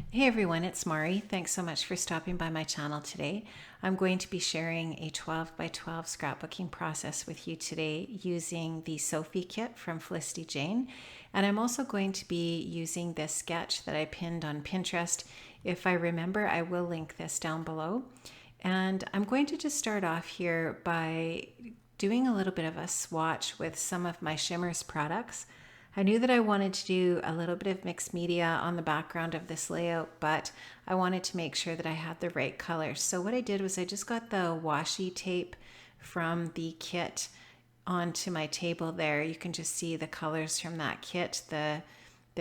Hey everyone, it's Mari. Thanks so much for stopping by my channel today. I'm going to be sharing a 12 by 12 scrapbooking process with you today using the Sophie kit from Felicity Jane. And I'm also going to be using this sketch that I pinned on Pinterest. If I remember, I will link this down below. And I'm going to just start off here by doing a little bit of a swatch with some of my Shimmers products. I knew that I wanted to do a little bit of mixed media on the background of this layout, but I wanted to make sure that I had the right colors. So what I did was I just got the washi tape from the kit onto my table there. You can just see the colors from that kit, the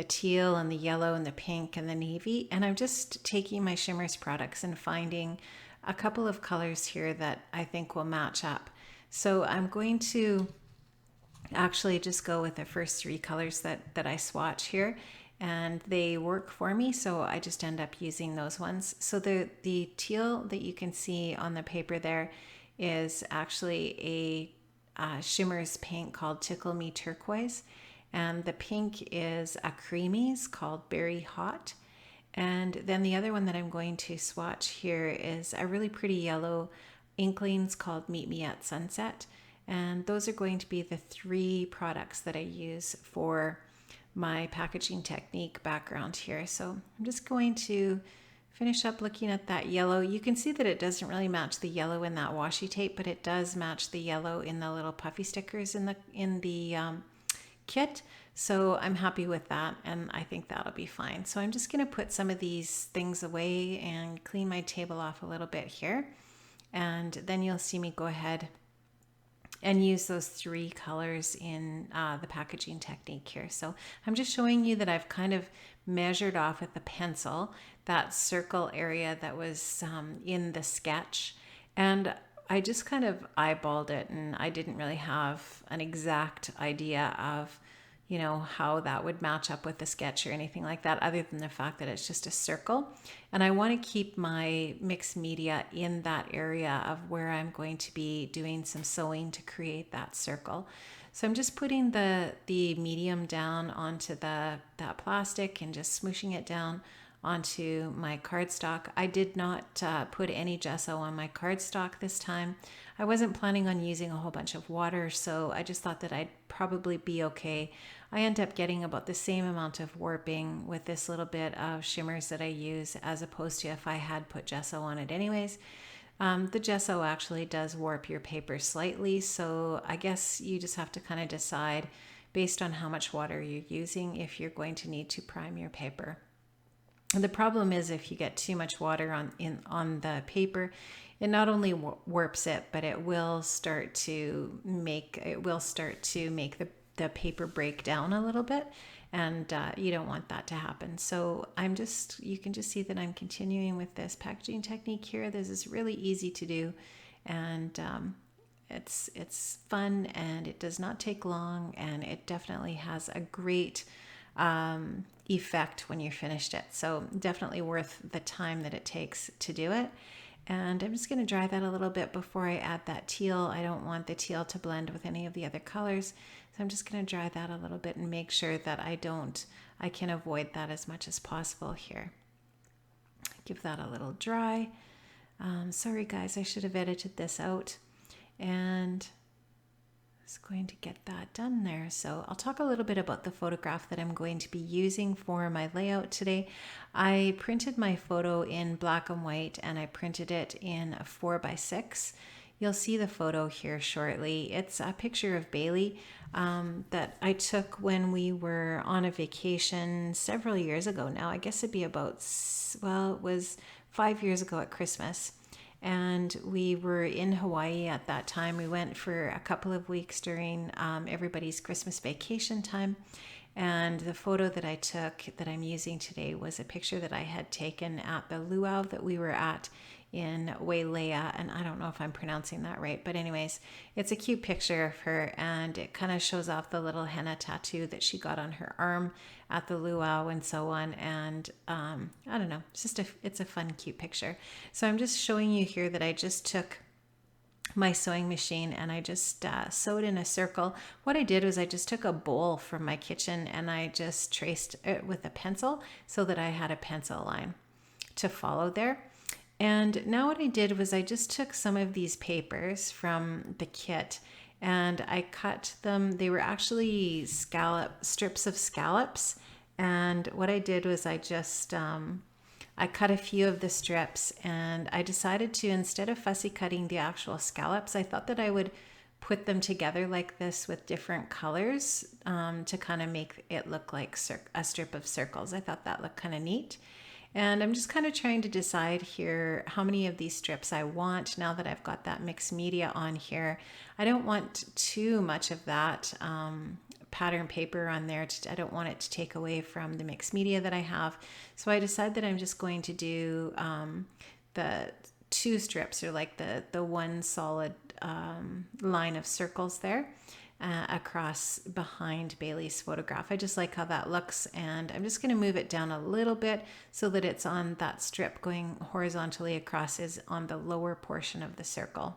teal and the yellow and the pink and the navy. And I'm just taking my Shimmers products and finding a couple of colors here that I think will match up. So I'm going to actually just go with the first three colors that I swatch here, and they work for me, so I just end up using those ones. So the teal that you can see on the paper there is actually a Shimmers paint called Tickle Me Turquoise, and the pink is a creamies called Berry Hot. And then the other one that I'm going to swatch here is a really pretty yellow Inklings called Meet Me at Sunset. And those are going to be the three products that I use for my packaging technique background here. So I'm just going to finish up looking at that yellow. You can see that it doesn't really match the yellow in that washi tape, but it does match the yellow in the little puffy stickers in the kit. So I'm happy with that, and I think that'll be fine. So I'm just going to put some of these things away and clean my table off a little bit here. And then you'll see me go ahead and use those three colors in the packaging technique here. So I'm just showing you that I've kind of measured off with the pencil that circle area that was in the sketch, and I just kind of eyeballed it, and I didn't really have an exact idea of how that would match up with the sketch or anything like that, other than the fact that it's just a circle. And I want to keep my mixed media in that area of where I'm going to be doing some sewing to create that circle. So I'm just putting the medium down onto that plastic and just smooshing it down onto my cardstock. I did not put any gesso on my cardstock this time. I wasn't planning on using a whole bunch of water, so I just thought that I'd probably be okay. I end up getting about the same amount of warping with this little bit of Shimmers that I use as opposed to if I had put gesso on it anyways. The gesso actually does warp your paper slightly, so I guess you just have to kind of decide based on how much water you're using if you're going to need to prime your paper. And the problem is if you get too much water on the paper, it not only warps it, but it will start to make the paper break down a little bit, and you don't want that to happen. So you can just see that I'm continuing with this packaging technique here. This is really easy to do, and it's fun, and it does not take long, and it definitely has a great effect when you're finished it. So definitely worth the time that it takes to do it. And I'm just going to dry that a little bit before I add that teal. I don't want the teal to blend with any of the other colors. So I'm just going to dry that a little bit and make sure that I can avoid that as much as possible here. Give that a little dry. Sorry guys, I should have edited this out. And going to get that done there. So I'll talk a little bit about the photograph that I'm going to be using for my layout today. I printed my photo in black and white, and I printed it in a 4x6. You'll see the photo here shortly. It's a picture of Bailey that I took when we were on a vacation several years ago now. I guess it'd be it was 5 years ago at Christmas. And we were in Hawaii at that time. We went for a couple of weeks during everybody's Christmas vacation time. And the photo that I took that I'm using today was a picture that I had taken at the luau that we were at in Wailea, and I don't know if I'm pronouncing that right, but anyways, it's a cute picture of her, and it kind of shows off the little henna tattoo that she got on her arm at the luau and so on. And I don't know, it's a fun, cute picture. So I'm just showing you here that I just took my sewing machine, and I just sewed in a circle. What I did was I just took a bowl from my kitchen and I just traced it with a pencil so that I had a pencil line to follow there. And now what I did was I just took some of these papers from the kit and I cut them. They were actually strips of scallops. And what I did was I just I cut a few of the strips, and I decided to, instead of fussy cutting the actual scallops, I thought that I would put them together like this with different colors to kind of make it look like a strip of circles. I thought that looked kind of neat. And I'm just kind of trying to decide here how many of these strips I want now that I've got that mixed media on here. I don't want too much of that pattern paper on there. I don't want it to take away from the mixed media that I have. So I decided that I'm just going to do the 2 strips, or like the one solid line of circles there. Across behind Bailey's photograph. I just like how that looks, and I'm just going to move it down a little bit so that it's on that strip going horizontally across is on the lower portion of the circle.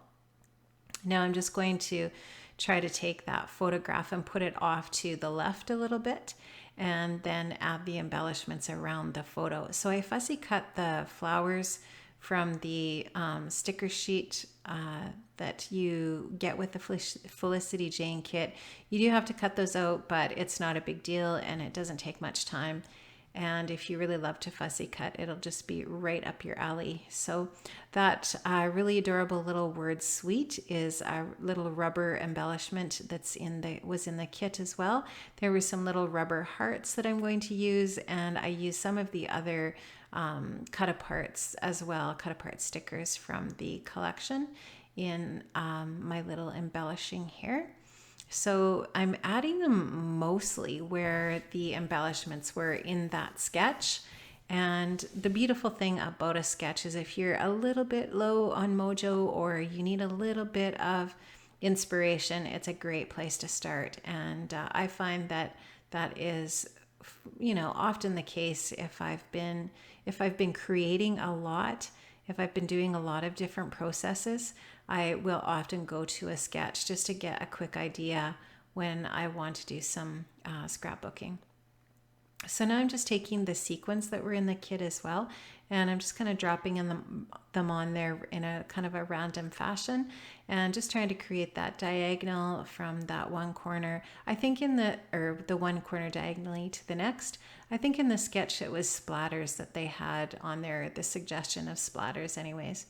Now I'm just going to try to take that photograph and put it off to the left a little bit and then add the embellishments around the photo. So I fussy cut the flowers from the sticker sheet that you get with the Felicity Jane kit. You do have to cut those out, but it's not a big deal and it doesn't take much time. And if you really love to fussy cut, it'll just be right up your alley. So that really adorable little word "sweet" is a little rubber embellishment that's was in the kit as well. There were some little rubber hearts that I'm going to use, and I used some of the other cut aparts as well, cut apart stickers from the collection in my little embellishing here. So I'm adding them mostly where the embellishments were in that sketch. And the beautiful thing about a sketch is if you're a little bit low on mojo or you need a little bit of inspiration, it's a great place to start. And I find that that is, often the case if I've been creating a lot, if I've been doing a lot of different processes, I will often go to a sketch just to get a quick idea when I want to do some scrapbooking. So now I'm just taking the sequins that were in the kit as well, and I'm just kind of dropping them on there in a kind of a random fashion and just trying to create that diagonal from that one corner. I think the one corner diagonally to the next. I think in the sketch it was splatters that they had on there, the suggestion of splatters anyways.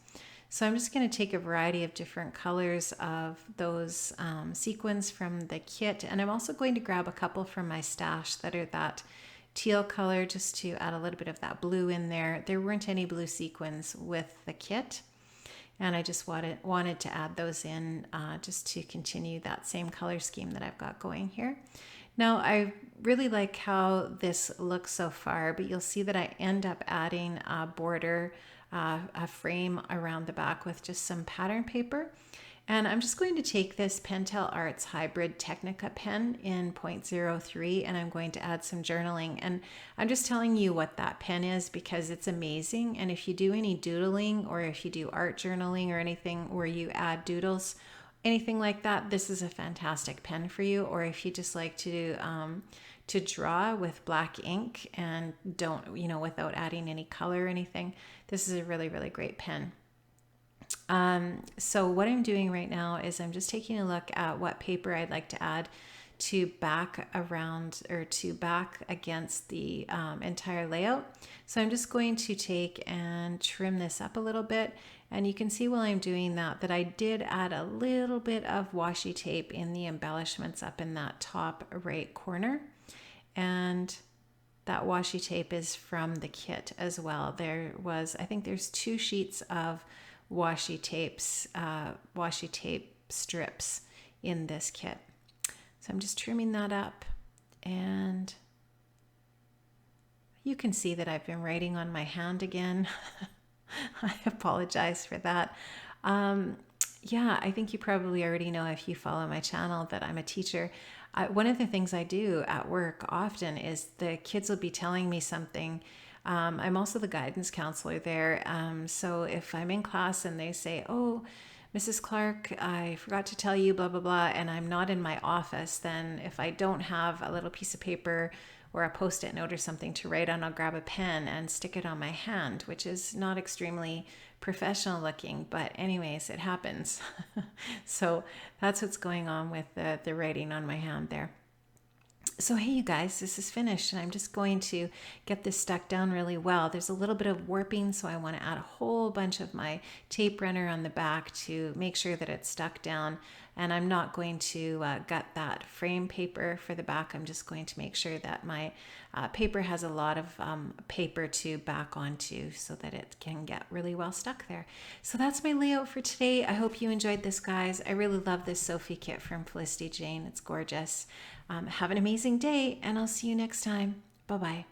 So I'm just going to take a variety of different colors of those sequins from the kit, and I'm also going to grab a couple from my stash that are that teal color just to add a little bit of that blue in there. There weren't any blue sequins with the kit, and I just wanted to add those in just to continue that same color scheme that I've got going here. Now I really like how this looks so far, but you'll see that I end up adding a border, a frame around the back with just some pattern paper. And I'm just going to take this Pentel Arts Hybrid Technica pen in 0.03 and I'm going to add some journaling. And I'm just telling you what that pen is because it's amazing. And if you do any doodling or if you do art journaling or anything where you add doodles, anything like that, this is a fantastic pen for you. Or if you just like to draw with black ink and don't, without adding any color or anything, this is a really, really great pen. So what I'm doing right now is I'm just taking a look at what paper I'd like to add to back around or to back against the entire layout. So I'm just going to take and trim this up a little bit. And you can see while I'm doing that I did add a little bit of washi tape in the embellishments up in that top right corner. And that washi tape is from the kit as well. I think there's 2 sheets of washi tape strips in this kit. So I'm just trimming that up, and you can see that I've been writing on my hand again. I apologize for that. Yeah, I think you probably already know if you follow my channel that I'm a teacher. One of the things I do at work often is the kids will be telling me something. I'm also the guidance counselor there. So if I'm in class and they say, "Oh, Mrs. Clark, I forgot to tell you, blah, blah, blah, and I'm not in my office, then if I don't have a little piece of paper or a post-it note or something to write on, I'll grab a pen and stick it on my hand, which is not extremely professional looking, but anyways, it happens. So that's what's going on with the writing on my hand there. So hey you guys, this is finished and I'm just going to get this stuck down really well. There's a little bit of warping, so I want to add a whole bunch of my tape runner on the back to make sure that it's stuck down. And I'm not going to gut that frame paper for the back. I'm just going to make sure that my paper has a lot of paper to back onto so that it can get really well stuck there. So that's my layout for today. I hope you enjoyed this, guys. I really love this Sophie kit from Felicity Jane. It's gorgeous. Have an amazing day, and I'll see you next time. Bye-bye.